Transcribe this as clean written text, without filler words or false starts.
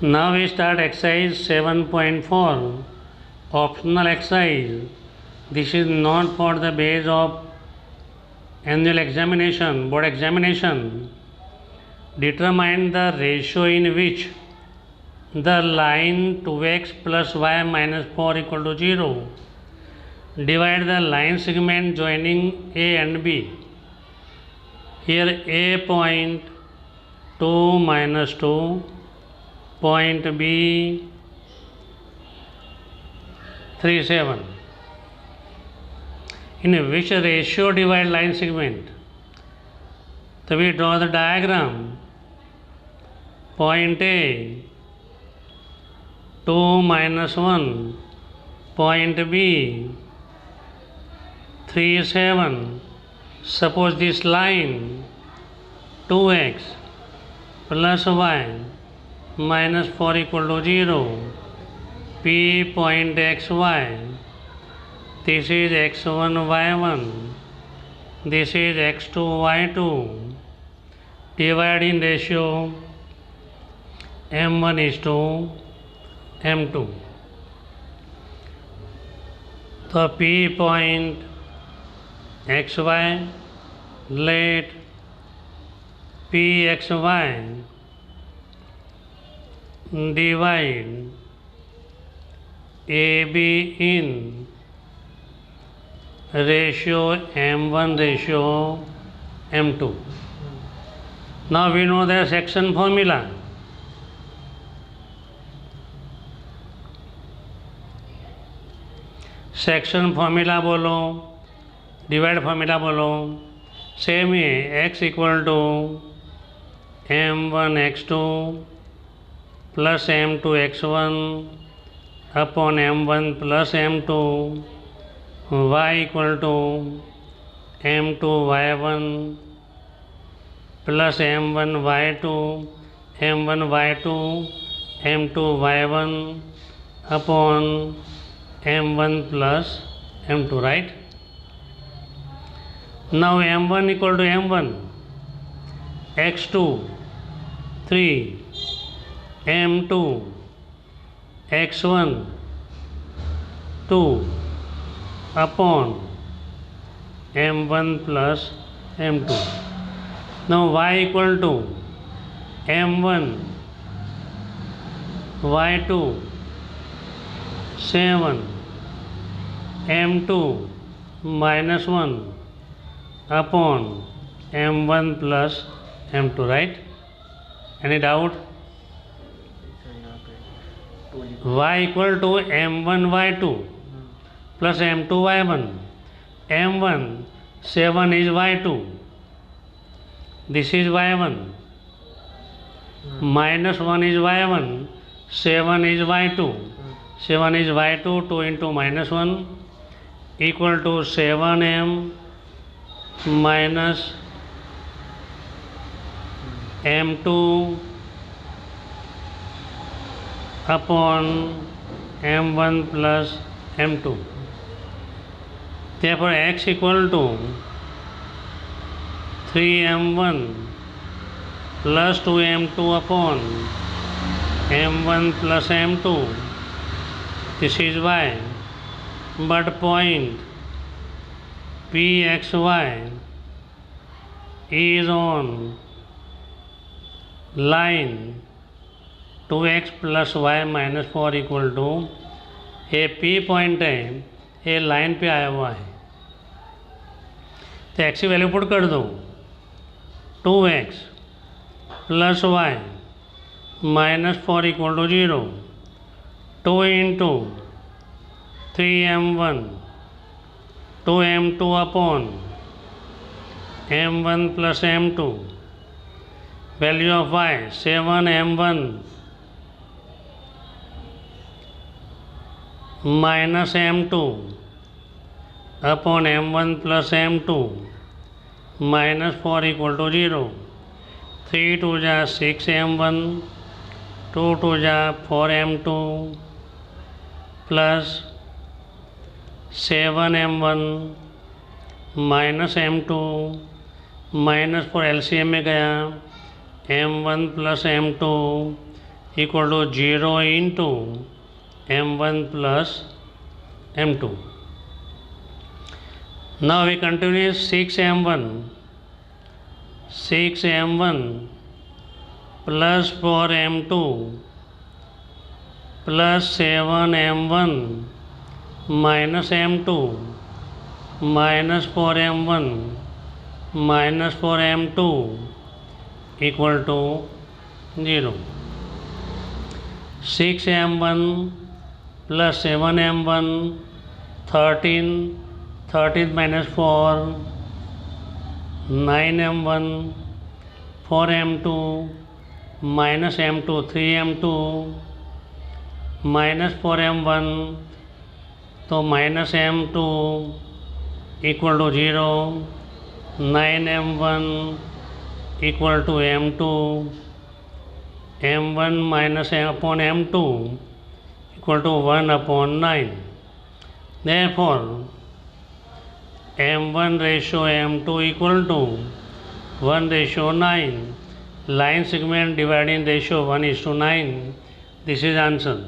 Now we start exercise 7.4, optional exercise. This is not for the base of annual examination, board examination. Determine the ratio in which the line 2x plus y minus 4 equal to 0. Divide the line segment joining A and B. Here A point 2 minus 2, point B 3 7. In which ratio divide line segment? So we draw the diagram. Point A 2 minus 1, point B 3 7. Suppose this line 2x plus y minus 4 equal to 0. P point xy. This is x1 y1. This is x2 y2. Divide in ratio m1 is to m2. So P point xy, let pxy divide AB in ratio m1 ratio m2. Now we know the section formula. Section formula बोलो, divide formula बोलो, same ही x equal to m1 x2 plus m2 x1 upon m1 plus m2, y equal to m2 y1 plus m1 y2 m1 y2 m2 y1 upon m1 plus m2, right? Now m1 equal to m1, x2 3, m2 x1 2 upon m1 plus m2. Now y equal to m1 y2 7 m2 minus 1 upon m1 plus m2, right? Any doubt? Y equal to m1 y2 plus m2 y1. m1 7 is y2. This is y1. Minus 1 is y1. 7 is y2. 7 is y2, 2 into minus 1 equal to 7m minus m2 upon m1 plus m2. Therefore x equal to 3m1 plus 2m2 upon m1 plus m2. This is y, but point pxy is on line 2x plus y minus 4 equal to ये p point है, ये line पे आया हुआ है, तो x की value put कर दो 2x plus y minus 4 equal to 0. 2 into 3m1 2m2 upon m1 plus m2. Value of y 7m1 minus m2 upon m1 plus m2 minus 4 equal to 0. 3 2 जा 6m1 2 2 जा 4m2 plus 7m1 minus m2 minus 4 LCM में गया m1 plus m2 equal to 0 into m1 plus m2. Now we continue 6m1 plus 4m2 plus 7m1 minus m2 minus 4m1 minus 4m2 equal to 0. 6m1 plus 7m1 13, 13 minus 4 9m1 4m2 minus m2 3m2 minus 4m1 तो minus m2 equal to 0. 9m1 equal to m2. m1 minus upon m2 equal to 1 upon 9. Therefore, m1 ratio m2 equal to 1 ratio 9. Line segment dividing ratio 1:9. This is answer.